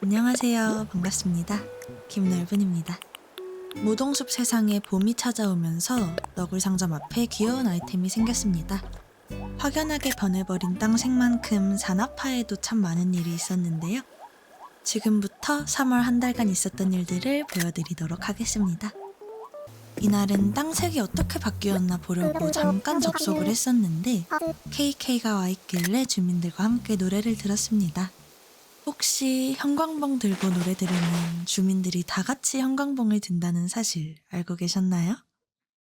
안녕하세요. 반갑습니다. 김넓은입니다. 모동숲 세상에 봄이 찾아오면서 너굴 상점 앞에 귀여운 아이템이 생겼습니다. 확연하게 변해버린 땅 색만큼 산업화에도 참 많은 일이 있었는데요. 지금부터 3월 한 달간 있었던 일들을 보여드리도록 하겠습니다. 이날은 땅 색이 어떻게 바뀌었나 보려고 잠깐 접속을 했었는데 KK가 와 있길래 주민들과 함께 노래를 들었습니다. 혹시 형광봉 들고 노래 들으면 주민들이 다 같이 형광봉을 든다는 사실 알고 계셨나요?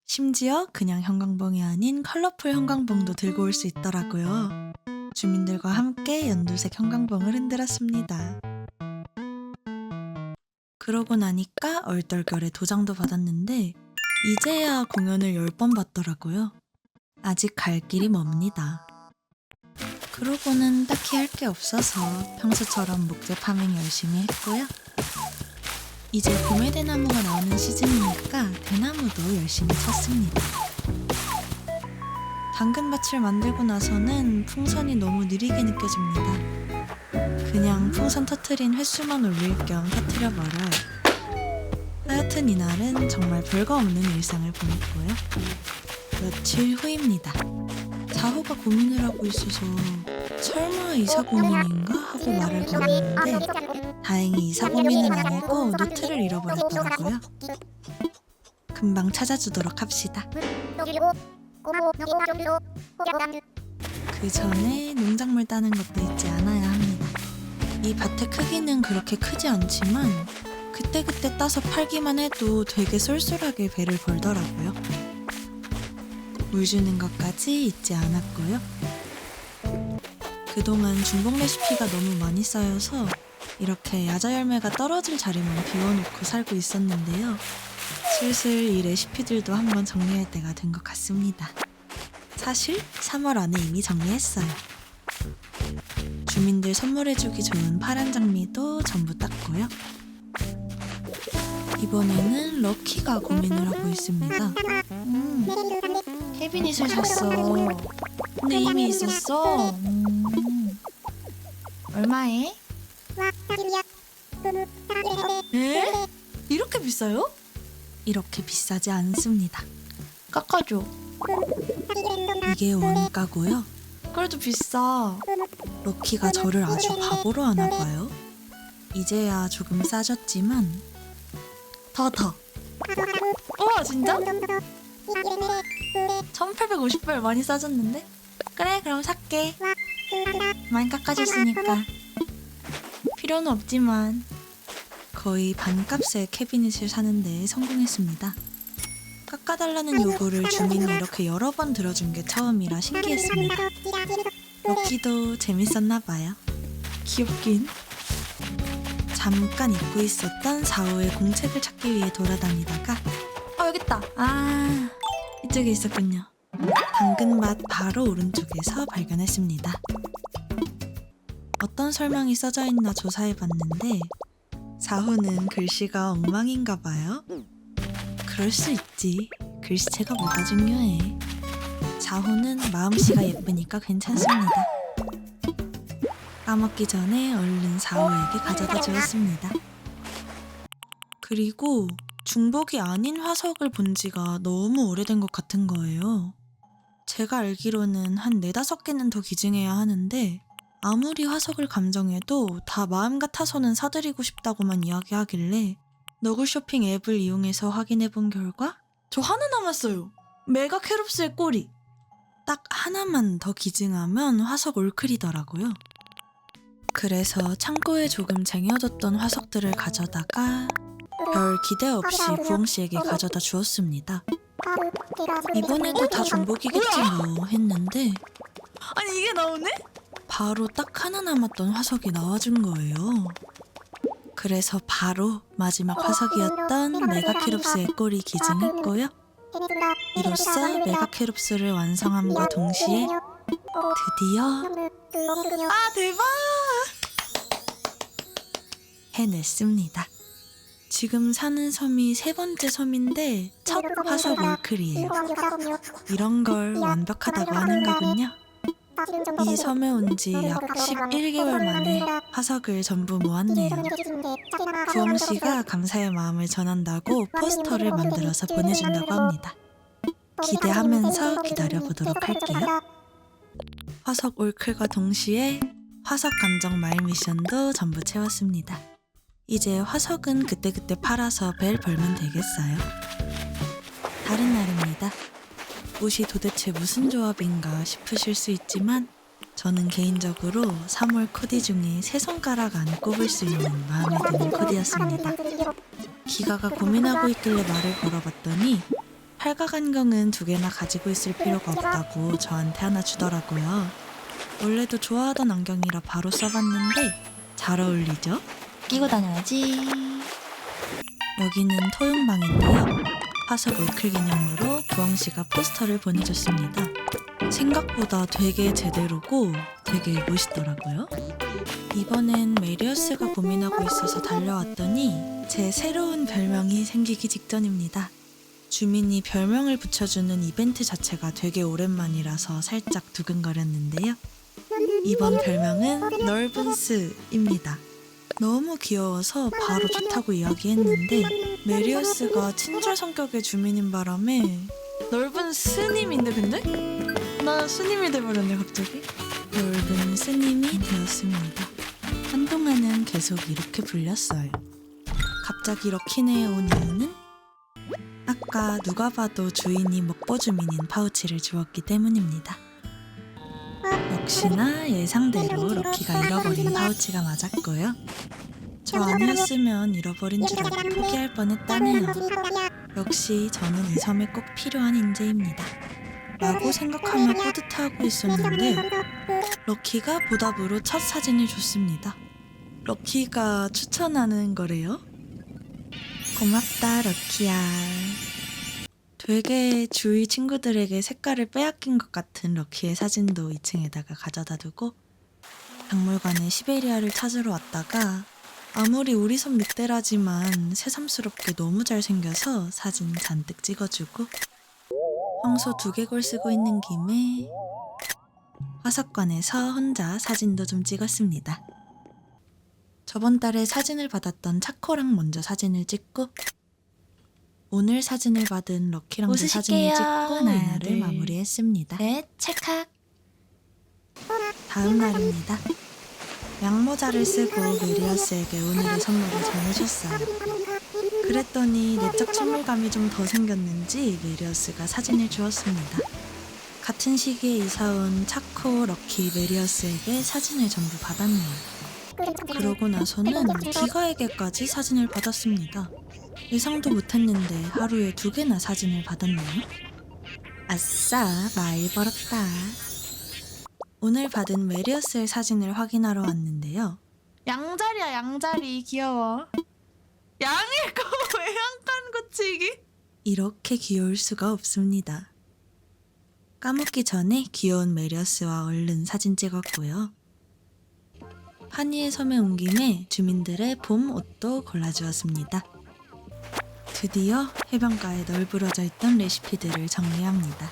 심지어 그냥 형광봉이 아닌 컬러풀 형광봉도 들고 올 수 있더라고요. 주민들과 함께 연두색 형광봉을 흔들었습니다. 그러고 나니까 얼떨결에 도장도 받았는데 이제야 공연을 10번 봤더라고요. 아직 갈 길이 멉니다. 그러고는 딱히 할 게 없어서 평소처럼 목재 파밍 열심히 했고요. 이제 봄에 대나무가 나오는 시즌이니까 대나무도 열심히 쳤습니다. 당근밭을 만들고 나서는 풍선이 너무 느리게 느껴집니다. 그냥 풍선 터트린 횟수만 올릴 겸 터트려버려요. 하여튼 이날은 정말 별거 없는 일상을 보냈고요. 며칠 후입니다. 자호가 고민을 하고 있어서 설마 이사 고민인가 하고 말을 걸었는데 다행히 이사 고민은 아니고 노트를 잃어버렸더라고요. 금방 찾아주도록 합시다. 그 전에 농작물 따는 것도 잊지 않아야 합니다. 이 밭의 크기는 그렇게 크지 않지만 그때그때 따서 팔기만 해도 되게 쏠쏠하게 배를 벌더라고요. 물 주는 것까지 잊지 않았고요. 그동안 중복 레시피가 너무 많이 쌓여서 이렇게 야자 열매가 떨어질 자리만 비워놓고 살고 있었는데요. 슬슬 이 레시피들도 한번 정리할 때가 된 것 같습니다. 사실 3월 안에 이미 정리했어요. 주민들 선물해주기 좋은 파란 장미도 전부 땄고요. 이번에는 럭키가 고민을 하고 있습니다. 캐비닛을 샀어. 근데 이미 있었어. 얼마에? 에? 이렇게 비싸요? 이렇게 비싸지 않습니다. 깎아줘. 이게 원가고요. 그래도 비싸. 럭키가 저를 아주 바보로 하나 봐요. 이제야 조금 싸졌지만 더. 우와 진짜? 1850불 많이 싸졌는데? 그래 그럼 살게. 많이 깎아줬으니까. 필요는 없지만 거의 반값에 캐비닛을 사는데 성공했습니다. 깎아달라는 요구를 주민이 이렇게 여러 번 들어준 게 처음이라 신기했습니다. 럭키도 재밌었나봐요. 귀엽긴. 잠깐 잊고 있었던 4호의 공책을 찾기 위해 돌아다니다가 여기 있다. 이쪽에 있었군요. 당근밭 바로 오른쪽에서 발견했습니다. 어떤 설명이 써져 있나 조사해봤는데 4호는 글씨가 엉망인가 봐요. 그럴 수 있지. 글씨체가 뭐가 중요해. 4호는 마음씨가 예쁘니까 괜찮습니다. 까먹기 전에 얼른 4호에게 가져다 주었습니다. 그리고 중복이 아닌 화석을 본 지가 너무 오래된 것 같은 거예요. 제가 알기로는 한 4-5개는 더 기증해야 하는데 아무리 화석을 감정해도 다 마음 같아서는 사드리고 싶다고만 이야기하길래 너굴 쇼핑 앱을 이용해서 확인해본 결과 저 하나 남았어요. 메가 캐롭스의 꼬리. 딱 하나만 더 기증하면 화석 올클이더라고요. 그래서 창고에 조금 쟁여뒀던 화석들을 가져다가 별 기대 없이 부엉씨에게 가져다 주었습니다. 이번에도 다 중복이겠지 뭐 했는데 아니 이게 나오네? 바로 딱 하나 남았던 화석이 나와준 거예요. 그래서 바로 마지막 화석이었던 메가캐롭스의 꼬리 기증했고요. 이로써 메가캐롭스를 완성함과 동시에 드디어 대박! 해냈습니다. 지금 사는 섬이 3번째 섬인데 첫 화석 올클이에요. 이런 걸 완벽하다고 하는 거군요. 이 섬에 온 지 약 11개월 만에 화석을 전부 모았네요. 구엉 씨가 감사의 마음을 전한다고 포스터를 만들어서 보내준다고 합니다. 기대하면서 기다려보도록 할게요. 화석 올클과 동시에 화석 감정 마일 미션도 전부 채웠습니다. 이제 화석은 그때그때 팔아서 벨 벌면 되겠어요. 다른 날입니다. 옷이 도대체 무슨 조합인가 싶으실 수 있지만 저는 개인적으로 3월 코디 중에 세 손가락 안에 꼽을 수 있는 마음에 드는 코디였습니다. 기가가 고민하고 있길래 말을 걸어봤더니 팔각 안경은 2개나 가지고 있을 필요가 없다고 저한테 하나 주더라고요. 원래도 좋아하던 안경이라 바로 써봤는데 잘 어울리죠? 끼고 다녀야지. 여기는 토용방인데요. 화석 올클 기념으로 구엉씨가 포스터를 보내줬습니다. 생각보다 되게 제대로고 되게 멋있더라고요. 이번엔 메리어스가 고민하고 있어서 달려왔더니 제 새로운 별명이 생기기 직전입니다. 주민이 별명을 붙여주는 이벤트 자체가 되게 오랜만이라서 살짝 두근거렸는데요. 이번 별명은 넓은스입니다. 너무 귀여워서 바로 좋다고 이야기했는데 메리어스가 친절 성격의 주민인 바람에 넓은 스님인데 근데? 나 스님이 돼버렸네 갑자기. 넓은 스님이 되었습니다. 한동안은 계속 이렇게 불렸어요. 갑자기 럭키네에 온 이유는 아까 누가 봐도 주인이 먹보 주민인 파우치를 주었기 때문입니다. 역시나 예상대로 럭키가 잃어버린 파우치가 맞았고요. 저 아니었으면 잃어버린 줄 알고 포기할 뻔했다네요. 역시 저는 이 섬에 꼭 필요한 인재입니다. 라고 생각하며 뿌듯해하고 있었는데 럭키가 보답으로 첫 사진을 줬습니다. 럭키가 추천하는 거래요? 고맙다 럭키야. 되게 주위 친구들에게 색깔을 빼앗긴 것 같은 럭키의 사진도 2층에다가 가져다 두고 박물관에 시베리아를 찾으러 왔다가 아무리 우리 섬 늑대라지만 새삼스럽게 너무 잘생겨서 사진 잔뜩 찍어주고 황소 두개골 쓰고 있는 김에 화석관에서 혼자 사진도 좀 찍었습니다. 저번 달에 사진을 받았던 차코랑 먼저 사진을 찍고 오늘 사진을 받은 럭키랑도 사진을 찍고 하나를 마무리했습니다. 넷, 찰칵. 다음 날입니다. 양모자를 쓰고 메리어스에게 오늘의 선물을 전해줬어요. 그랬더니 내적 친밀감이 좀 더 생겼는지 메리어스가 사진을 주었습니다. 같은 시기에 이사온 차코, 럭키, 메리어스에게 사진을 전부 받았네요. 그러고 나서는 기가에게까지 사진을 받았습니다. 예상도 못했는데 하루에 2개나 사진을 받았네요. 아싸, 많이 벌었다. 오늘 받은 메리어스의 사진을 확인하러 왔는데요. 양자리야 양자리 귀여워. 양일 거 왜 한 칸 고치기? 이렇게 귀여울 수가 없습니다. 까먹기 전에 귀여운 메리어스와 얼른 사진 찍었고요. 한이의 섬에 온 김에 주민들의 봄 옷도 골라주었습니다. 드디어 해변가에 널브러져 있던 레시피들을 정리합니다.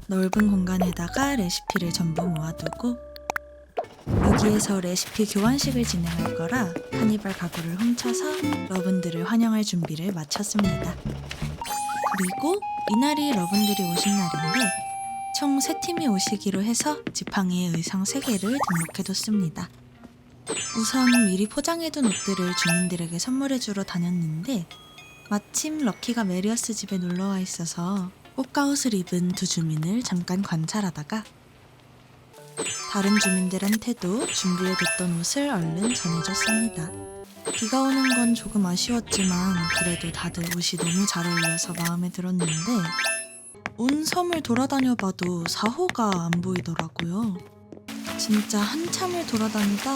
넓은 공간에다가 레시피를 전부 모아두고 여기에서 레시피 교환식을 진행할 거라 카니발 가구를 훔쳐서 러분들을 환영할 준비를 마쳤습니다. 그리고 이날이 러분들이 오신 날인데 총 3팀이 오시기로 해서 지팡이에 의상 3개를 등록해뒀습니다. 우선 미리 포장해둔 옷들을 주민들에게 선물해주러 다녔는데 마침 럭키가 메리어스 집에 놀러와 있어서 꽃가옷을 입은 2 주민을 잠깐 관찰하다가 다른 주민들한테도 준비해뒀던 옷을 얼른 전해줬습니다. 비가 오는 건 조금 아쉬웠지만 그래도 다들 옷이 너무 잘 어울려서 마음에 들었는데 온 섬을 돌아다녀봐도 4호가 안 보이더라고요. 진짜 한참을 돌아다니다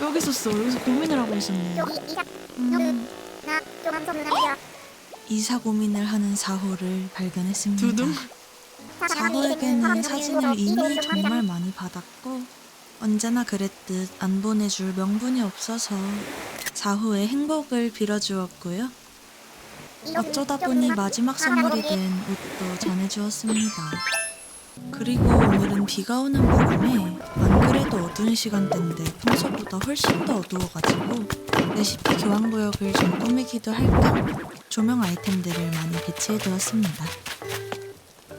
여기 있었어. 여기서 고민을 하고 있었네. 이사 고민을 하는 4호를 발견했습니다. 두둥. 4호에게는 사진을 이미 정말 많이 받았고 언제나 그랬듯 안 보내줄 명분이 없어서 4호의 행복을 빌어주었고요. 어쩌다 보니 마지막 선물이 된 옷도 전해주었습니다. 그리고 오늘은 비가 오는 바람에 안 그래도 어두운 시간대인데 평소보다 훨씬 더 어두워가지고 레시피 교환 구역을 좀 꾸미기도 할 겸 조명 아이템들을 많이 배치해두었습니다.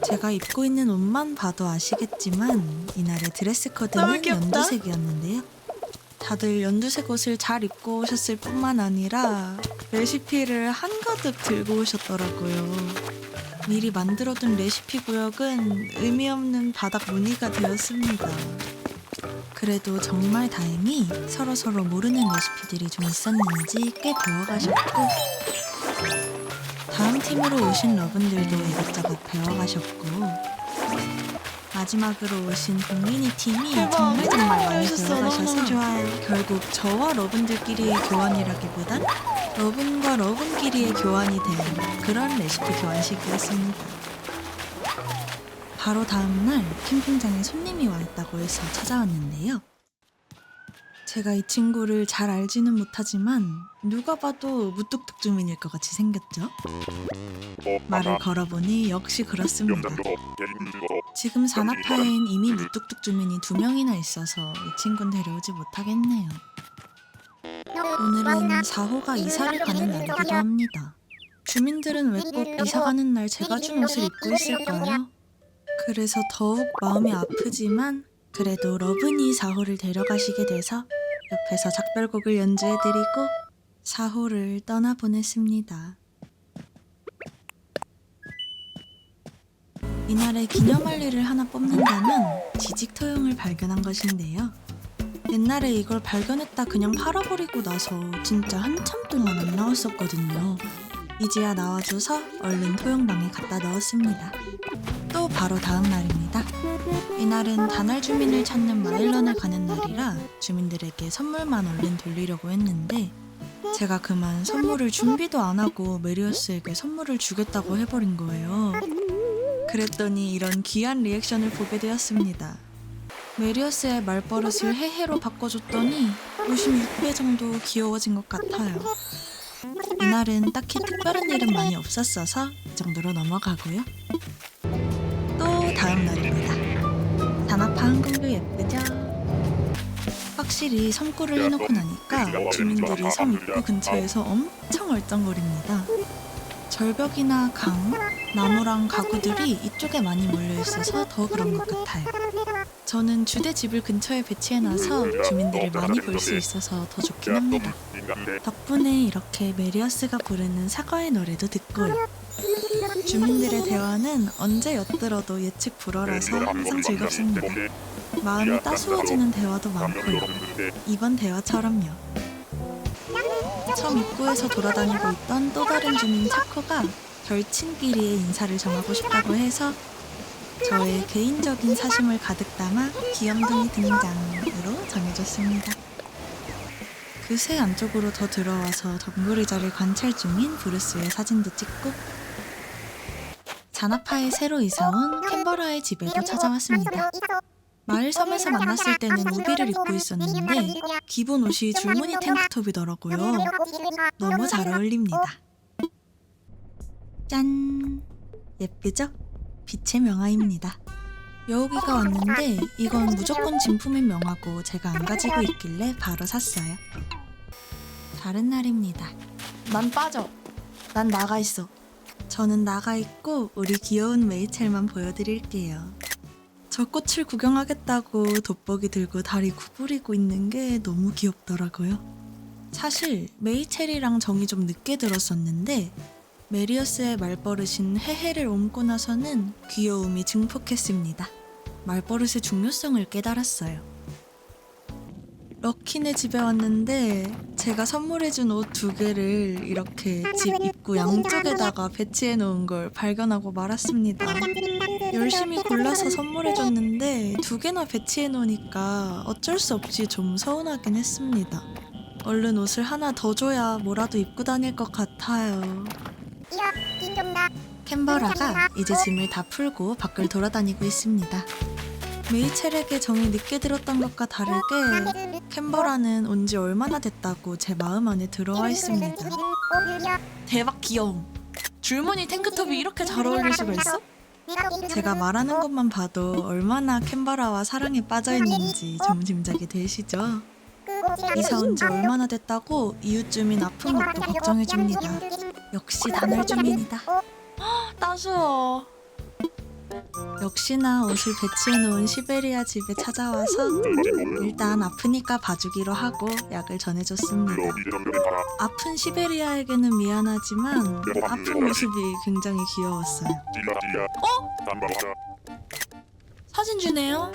제가 입고 있는 옷만 봐도 아시겠지만 이날의 드레스 코드는 연두색이었는데요. 다들 연두색 옷을 잘 입고 오셨을 뿐만 아니라 레시피를 한가득 들고 오셨더라고요. 미리 만들어둔 레시피 구역은 의미 없는 바닥 무늬가 되었습니다. 그래도 정말 다행히 서로서로 모르는 레시피들이 좀 있었는지 꽤 배워가셨고 다음 팀으로 오신 러분들도 이것저것 배워가셨고 마지막으로 오신 동민이 팀이 정말 많이 배워가셔서 좋아요. 결국 저와 러분들끼리의 교환이라기보단 러분과 러분끼리의 교환이 된 그런 레시피 교환식이었습니다. 바로 다음날 캠핑장에 손님이 와 있다고 해서 찾아왔는데요. 제가 이 친구를 잘 알지는 못하지만 누가 봐도 무뚝뚝 주민일 것 같이 생겼죠? 말을 걸어보니 역시 그렇습니다. 지금 산악파엔 이미 무뚝뚝 주민이 2명이나 있어서 이 친구는 데려오지 못하겠네요. 오늘은 4호가 이사를 가는 날이기도 합니다. 주민들은 왜 꼭 이사 가는 날 제가 준 옷을 입고 있을까요? 그래서 더욱 마음이 아프지만 그래도 러분이 4호를 데려가시게 돼서 옆에서 작별곡을 연주해드리고 4호를 떠나보냈습니다. 이날에 기념할 일을 하나 뽑는다면 지직토용을 발견한 것인데요. 옛날에 이걸 발견했다 그냥 팔아버리고 나서 진짜 한참 동안 안 나왔었거든요. 이제야 나와줘서 얼른 토용방에 갖다 넣었습니다. 또 바로 다음 날입니다. 이날은 다날 주민을 찾는 마일런을 가는 날이라 주민들에게 선물만 얼른 돌리려고 했는데 제가 그만 선물을 준비도 안 하고 메리어스에게 선물을 주겠다고 해버린 거예요. 그랬더니 이런 귀한 리액션을 보게 되었습니다. 메리어스의 말버릇을 해해로 바꿔줬더니 56배 정도 귀여워진 것 같아요. 이날은 딱히 특별한 일은 많이 없었어서 이 정도로 넘어가고요. 또 다음 날입니다. 단아파 항공도 예쁘죠? 확실히 섬골을 해놓고 나니까 주민들이 섬 입구 근처에서 엄청 얼쩡거립니다. 절벽이나 강, 나무랑 가구들이 이쪽에 많이 몰려있어서 더 그런 것 같아요. 저는 주대 집을 근처에 배치해놔서 주민들을 많이 볼 수 있어서 더 좋긴 합니다. 덕분에 이렇게 메리어스가 부르는 사과의 노래도 듣고요. 주민들의 대화는 언제 엿들어도 예측 불허라서 항상 즐겁습니다. 마음이 따스워지는 대화도 많고요. 이번 대화처럼요. 섬 입구에서 돌아다니고 있던 또 다른 주민 차코가 절친끼리의 인사를 정하고 싶다고 해서 저의 개인적인 사심을 가득 담아 귀염둥이 등장으로 정해줬습니다. 그새 안쪽으로 더 들어와서 덩굴의자를 관찰 중인 브루스의 사진도 찍고 자나파에 새로 이사온 캔버라의 집에도 찾아왔습니다. 마을 섬에서 만났을 때는 우비를 입고 있었는데 기본 옷이 줄무늬 탱크톱이더라고요. 너무 잘 어울립니다. 짠! 예쁘죠? 빛의 명화입니다. 여우기가 왔는데 이건 무조건 진품인 명화고 제가 안 가지고 있길래 바로 샀어요. 다른 날입니다. 난 빠져. 난 나가 있어. 저는 나가 있고 우리 귀여운 메이첼만 보여드릴게요. 저 꽃을 구경하겠다고 돋보기 들고 다리 구부리고 있는 게 너무 귀엽더라고요. 사실 메이첼이랑 정이 좀 늦게 들었었는데 메리어스의 말버릇인 헤헤를 옮고 나서는 귀여움이 증폭했습니다. 말버릇의 중요성을 깨달았어요. 럭키네 집에 왔는데 제가 선물해준 옷 2개를 이렇게 집 입구 양쪽에다가 배치해 놓은 걸 발견하고 말았습니다. 열심히 골라서 선물해줬는데 2개나 배치해 놓으니까 어쩔 수 없이 좀 서운하긴 했습니다. 얼른 옷을 하나 더 줘야 뭐라도 입고 다닐 것 같아요. 캔버라가 이제 짐을 다 풀고 밖을 돌아다니고 있습니다. 메이첼에게 정이 늦게 들었던 것과 다르게 캔버라는 온 지 얼마나 됐다고 제 마음 안에 들어와 있습니다. 대박 귀여움! 줄무늬 탱크톱이 이렇게 잘 어울릴 수가 있어? 제가 말하는 것만 봐도 얼마나 캔버라와 사랑에 빠져 있는지 좀 짐작이 되시죠? 이사 온 지 얼마나 됐다고 이웃 주민 아픈 것도 걱정해 줍니다. 역시 단월 주민이다. 따스워. 역시나 옷을 배치해 놓은 시베리아 집에 찾아와서 일단 아프니까 봐주기로 하고 약을 전해줬습니다. 아픈 시베리아에게는 미안하지만 아픈 모습이 굉장히 귀여웠어요. 사진 주네요.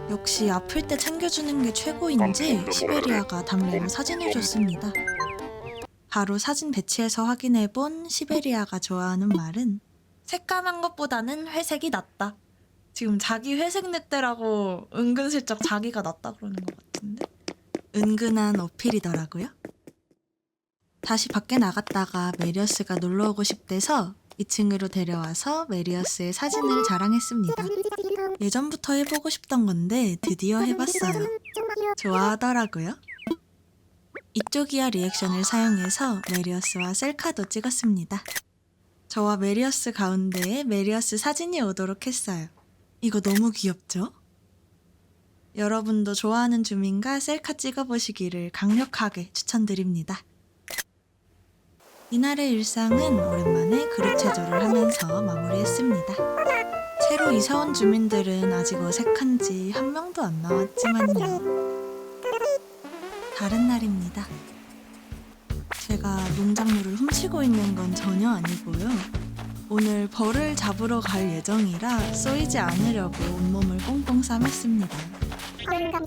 역시 아플 때 챙겨주는 게 최고인지 시베리아가 답례로 사진을 줬습니다. 바로 사진 배치해서 확인해본 시베리아가 좋아하는 말은 새까만 것보다는 회색이 낫다. 지금 자기 회색 늑대라고 은근슬쩍 자기가 낫다 그러는 것 같은데? 은근한 어필이더라고요. 다시 밖에 나갔다가 메리어스가 놀러오고 싶대서 2층으로 데려와서 메리어스의 사진을 자랑했습니다. 예전부터 해보고 싶던 건데 드디어 해봤어요. 좋아하더라고요. 이쪽이야 리액션을 사용해서 메리어스와 셀카도 찍었습니다. 저와 메리어스 가운데에 메리어스 사진이 오도록 했어요. 이거 너무 귀엽죠? 여러분도 좋아하는 주민과 셀카 찍어보시기를 강력하게 추천드립니다. 이날의 일상은 오랜만에 그룹 체조를 하면서 마무리했습니다. 새로 이사온 주민들은 아직 어색한지 한 명도 안 나왔지만요. 다른 날입니다. 제가 농작물을 훔치고 있는 건 전혀 아니고요. 오늘 벌을 잡으러 갈 예정이라 쏘이지 않으려고 온몸을 꽁꽁 싸맸습니다.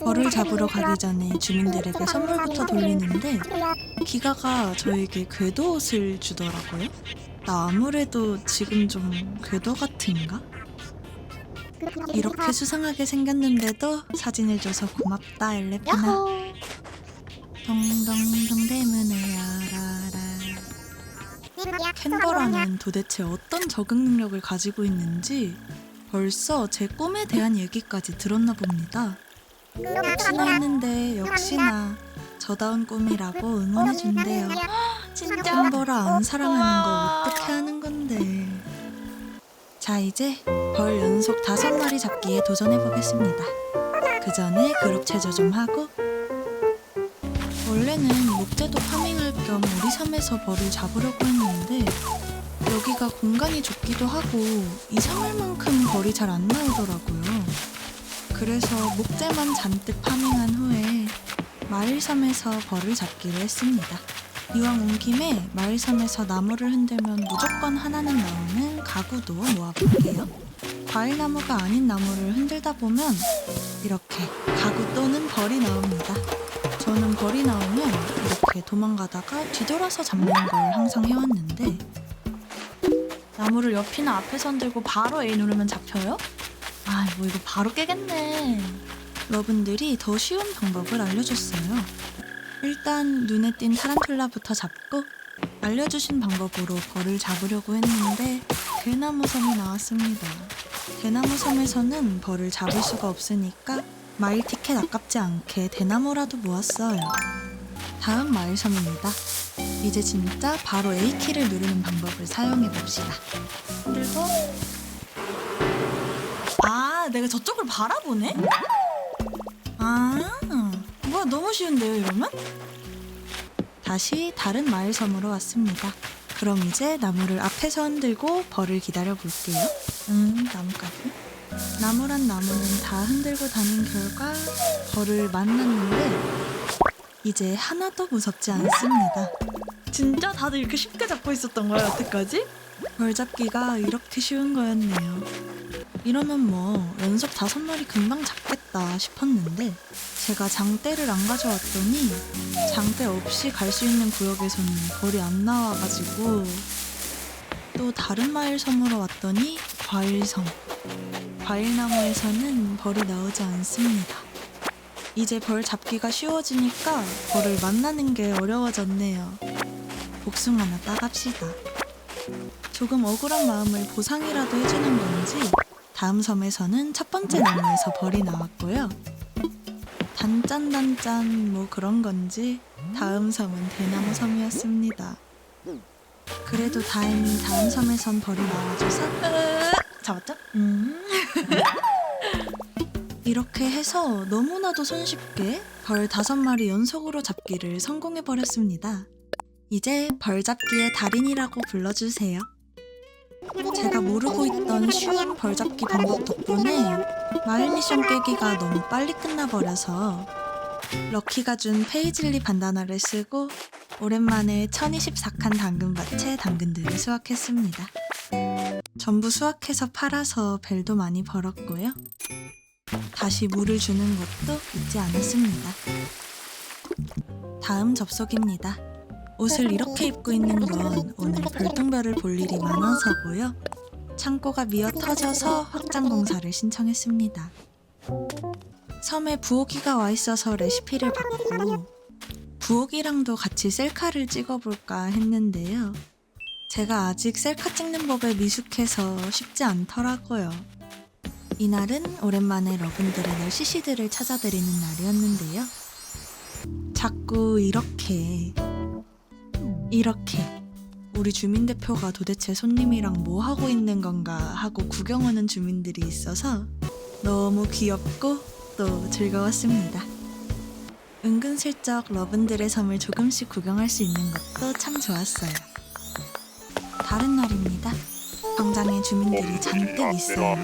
벌을 잡으러 가기 전에 주민들에게 선물부터 돌리는데 기가가 저에게 궤도옷을 주더라고요. 나 아무래도 지금 좀 궤도 같은가? 이렇게 수상하게 생겼는데도 사진을 줘서 고맙다 엘레피나. 동동동 대문을 열어라. 캔버라는 도대체 어떤 적응 능력을 가지고 있는지 벌써 제 꿈에 대한 얘기까지 들었나 봅니다. 혹시나 했는데 역시나 저다운 꿈이라고 응원해준대요. 진짜 캔버라 안 사랑하는 거 어떻게 하는 건데. 자, 이제 벌 연속 5마리 잡기에 도전해보겠습니다. 그 전에 그룹 체조 좀 하고. 원래는 목재도 파밍할 겸 우리 섬에서 벌을 잡으려고 했는데 여기가 공간이 좁기도 하고 이상할 만큼 벌이 잘 안 나오더라고요. 그래서 목재만 잔뜩 파밍한 후에 마을섬에서 벌을 잡기로 했습니다. 이왕 온 김에 마을섬에서 나무를 흔들면 무조건 하나는 나오는 가구도 모아볼게요. 과일나무가 아닌 나무를 흔들다 보면 이렇게 가구 또는 벌이 나옵니다. 저는 벌이 나오면 이렇게 도망가다가 뒤돌아서 잡는 걸 항상 해왔는데 나무를 옆이나 앞에서 흔들고 바로 A 누르면 잡혀요? 아, 뭐 이거 바로 깨겠네. 여러분들이 더 쉬운 방법을 알려줬어요. 일단 눈에 띈 타란툴라부터 잡고 알려주신 방법으로 벌을 잡으려고 했는데 대나무 섬이 나왔습니다. 대나무 섬에서는 벌을 잡을 수가 없으니까 마일 티켓 아깝지 않게 대나무라도 모았어요. 다음 마일 섬입니다. 이제 진짜 바로 A키를 누르는 방법을 사용해봅시다. 그리고 내가 저쪽을 바라보네? 뭐야, 너무 쉬운데요 이러면? 다시 다른 마을 섬으로 왔습니다. 그럼 이제 나무를 앞에서 흔들고 벌을 기다려볼게요. 나무까지. 나무란 나무는 다 흔들고 다닌 결과 벌을 만났는데 이제 하나도 무섭지 않습니다. 진짜 다들 이렇게 쉽게 잡고 있었던 거야 여태까지? 벌 잡기가 이렇게 쉬운 거였네요. 이러면 뭐 연속 5마리 금방 잡겠다 싶었는데 제가 장대를 안 가져왔더니 장대 없이 갈 수 있는 구역에서는 벌이 안 나와가지고 또 다른 마을 섬으로 왔더니 과일섬. 과일나무에서는 벌이 나오지 않습니다. 이제 벌 잡기가 쉬워지니까 벌을 만나는 게 어려워졌네요. 복숭아나 따갑시다. 조금 억울한 마음을 보상이라도 해주는 건지 다음 섬에서는 첫 번째 나무에서 벌이 나왔고요. 단짠단짠 뭐 그런 건지 다음 섬은 대나무 섬이었습니다. 그래도 다행히 다음 섬에선 벌이 나와줘서 잡았죠? 이렇게 해서 너무나도 손쉽게 벌 5마리 연속으로 잡기를 성공해버렸습니다. 이제 벌 잡기의 달인이라고 불러주세요. 제가 모르고 있던 쉬운 벌 잡기 방법 덕분에 마을 미션 깨기가 너무 빨리 끝나버려서 럭키가 준 페이즐리 반다나를 쓰고 오랜만에 1024칸 당근밭에 당근들을 수확했습니다. 전부 수확해서 팔아서 벨도 많이 벌었고요. 다시 물을 주는 것도 잊지 않았습니다. 다음 접속입니다. 옷을 이렇게 입고 있는 건 오늘 별똥별을 볼 일이 많아서고요. 창고가 미어 터져서 확장 공사를 신청했습니다. 섬에 부엌이가 와 있어서 레시피를 받고 부엌이랑도 같이 셀카를 찍어볼까 했는데요. 제가 아직 셀카 찍는 법에 미숙해서 쉽지 않더라고요. 이날은 오랜만에 러분들의 날 CC들을 찾아드리는 날이었는데요. 자꾸 이렇게 우리 주민대표가 도대체 손님이랑 뭐 하고 있는 건가 하고 구경 오는 주민들이 있어서 너무 귀엽고 또 즐거웠습니다. 은근슬쩍 러분들의 섬을 조금씩 구경할 수 있는 것도 참 좋았어요. 다른 날입니다. 광장에 주민들이 잔뜩 있어요.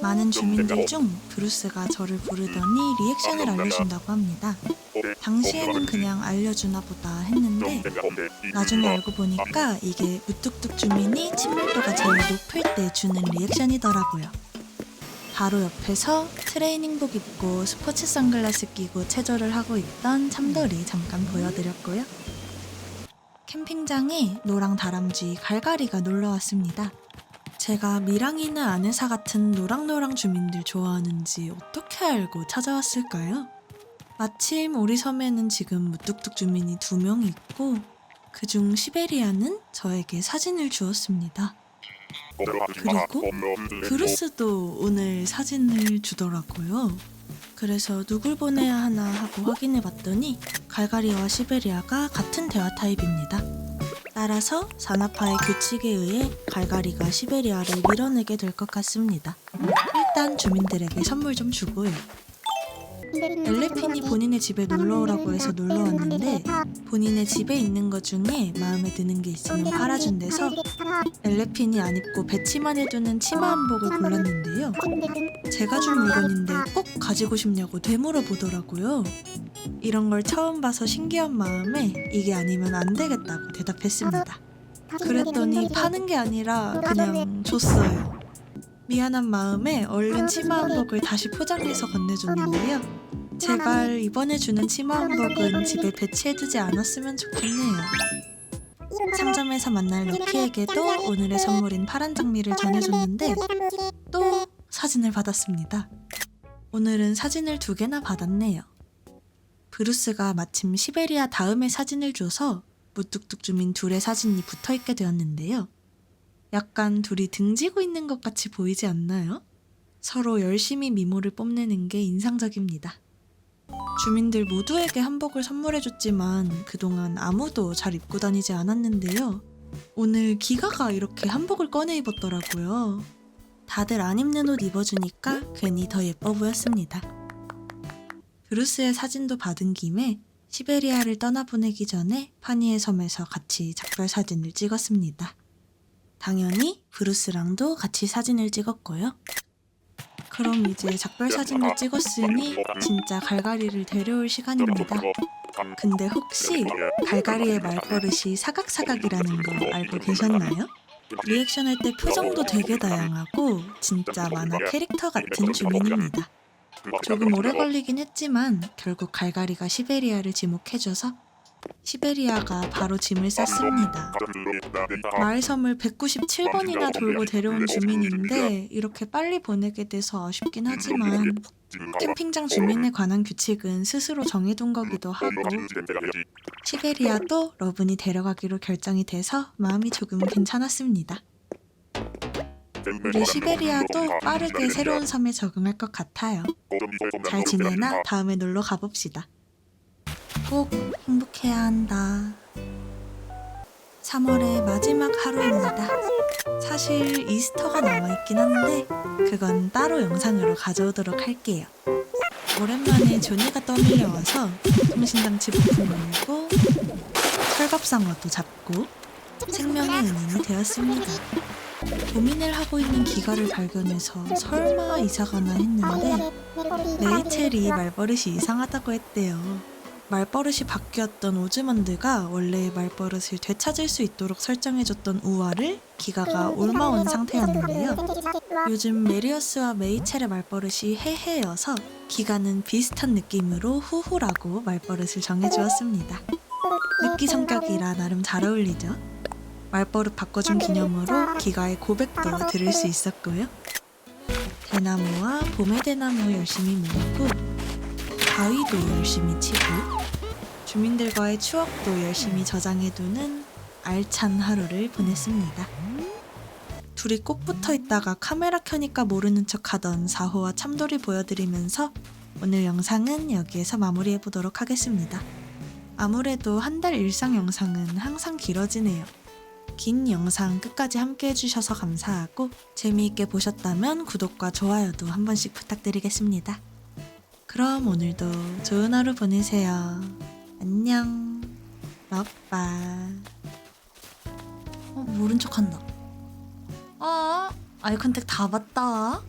많은 주민들 중 브루스가 저를 부르더니 리액션을 알려준다고 합니다. 당시에는 그냥 알려주나 보다 했는데 나중에 알고 보니까 이게 무뚝뚝 주민이 친밀도가 제일 높을 때 주는 리액션이더라고요. 바로 옆에서 트레이닝복 입고 스포츠 선글라스 끼고 체조를 하고 있던 참돌이 잠깐 보여드렸고요. 캠핑장에 노랑 다람쥐 갈갈이가 놀러왔습니다. 제가 미랑이나 아네사 같은 노랑노랑 주민들 좋아하는지 어떻게 알고 찾아왔을까요? 마침 우리 섬에는 지금 무뚝뚝 주민이 2명 있고 그중 시베리아는 저에게 사진을 주었습니다. 그리고 브루스도 오늘 사진을 주더라고요. 그래서 누굴 보내야 하나 하고 확인해봤더니 갈갈이와 시베리아가 같은 대화 타입입니다. 따라서 산업화의 규칙에 의해 갈갈이가 시베리아를 밀어내게 될 것 같습니다. 일단 주민들에게 선물 좀 주고요. 엘레핀이 본인의 집에 놀러오라고 해서 놀러왔는데 본인의 집에 있는 것 중에 마음에 드는 게 있으면 팔아준대서 엘레핀이 안 입고 배치만 해두는 치마 한복을 골랐는데요. 제가 준 물건인데 꼭 가지고 싶냐고 되물어보더라고요. 이런 걸 처음 봐서 신기한 마음에 이게 아니면 안 되겠다고 대답했습니다. 그랬더니 파는 게 아니라 그냥 줬어요. 미안한 마음에 얼른 치마 한복을 다시 포장해서 건네줬는데요. 제발 이번에 주는 치마 한복은 집에 배치해두지 않았으면 좋겠네요. 상점에서 만날 럭키에게도 오늘의 선물인 파란 장미를 전해줬는데 또 사진을 받았습니다. 오늘은 사진을 2개나 받았네요. 브루스가 마침 시베리아 다음에 사진을 줘서 무뚝뚝 주민 둘의 사진이 붙어있게 되었는데요. 약간 둘이 등지고 있는 것 같이 보이지 않나요? 서로 열심히 미모를 뽐내는 게 인상적입니다. 주민들 모두에게 한복을 선물해줬지만 그동안 아무도 잘 입고 다니지 않았는데요. 오늘 기가가 이렇게 한복을 꺼내 입었더라고요. 다들 안 입는 옷 입어주니까 괜히 더 예뻐 보였습니다. 브루스의 사진도 받은 김에 시베리아를 떠나보내기 전에 파니의 섬에서 같이 작별 사진을 찍었습니다. 당연히 브루스랑도 같이 사진을 찍었고요. 그럼 이제 작별 사진을 찍었으니 진짜 갈갈이를 데려올 시간입니다. 근데 혹시 갈갈이의 말버릇이 사각사각이라는 거 알고 계셨나요? 리액션할 때 표정도 되게 다양하고 진짜 만화 캐릭터 같은 주민입니다. 조금 오래 걸리긴 했지만 결국 갈갈이가 시베리아를 지목해줘서 시베리아가 바로 짐을 쌌습니다. 마을섬을 197번이나 돌고 데려온 주민인데 이렇게 빨리 보내게 돼서 아쉽긴 하지만 캠핑장 주민에 관한 규칙은 스스로 정해둔 거기도 하고 시베리아도 러분이 데려가기로 결정이 돼서 마음이 조금 괜찮았습니다. 우리 시베리아도 빠르게 새로운 섬에 적응할 것 같아요. 잘 지내나 다음에 놀러 가봅시다. 꼭 행복해야 한다. 3월의 마지막 하루입니다. 사실 이스터가 남아있긴 한데 그건 따로 영상으로 가져오도록 할게요. 오랜만에 조니가 떠밀려와서 통신장치 부품 열고 철갑상어도 잡고 생명의 은인이 되었습니다. 고민을 하고 있는 기가를 발견해서 설마 이사가나 했는데 레이첼이 말버릇이 이상하다고 했대요. 말버릇이 바뀌었던 오즈먼드가 원래 말버릇을 되찾을 수 있도록 설정해줬던 우화를 기가가 옮아온 상태였는데요. 요즘 메리어스와 메이첼의 말버릇이 해해여서 기가는 비슷한 느낌으로 후후라고 말버릇을 정해주었습니다. 느끼 성격이라 나름 잘 어울리죠? 말버릇 바꿔준 기념으로 기가의 고백도 들을 수 있었고요. 대나무와 봄의 대나무 열심히 모으고 바위도 열심히 치고 주민들과의 추억도 열심히 저장해두는 알찬 하루를 보냈습니다. 둘이 꼭 붙어있다가 카메라 켜니까 모르는 척하던 사호와 참돌이 보여드리면서 오늘 영상은 여기에서 마무리해보도록 하겠습니다. 아무래도 한 달 일상 영상은 항상 길어지네요. 긴 영상 끝까지 함께 해주셔서 감사하고 재미있게 보셨다면 구독과 좋아요도 한 번씩 부탁드리겠습니다. 그럼 오늘도 좋은 하루 보내세요. 안녕. 러빠. 모른 척한다. 아이 컨택 다 봤다.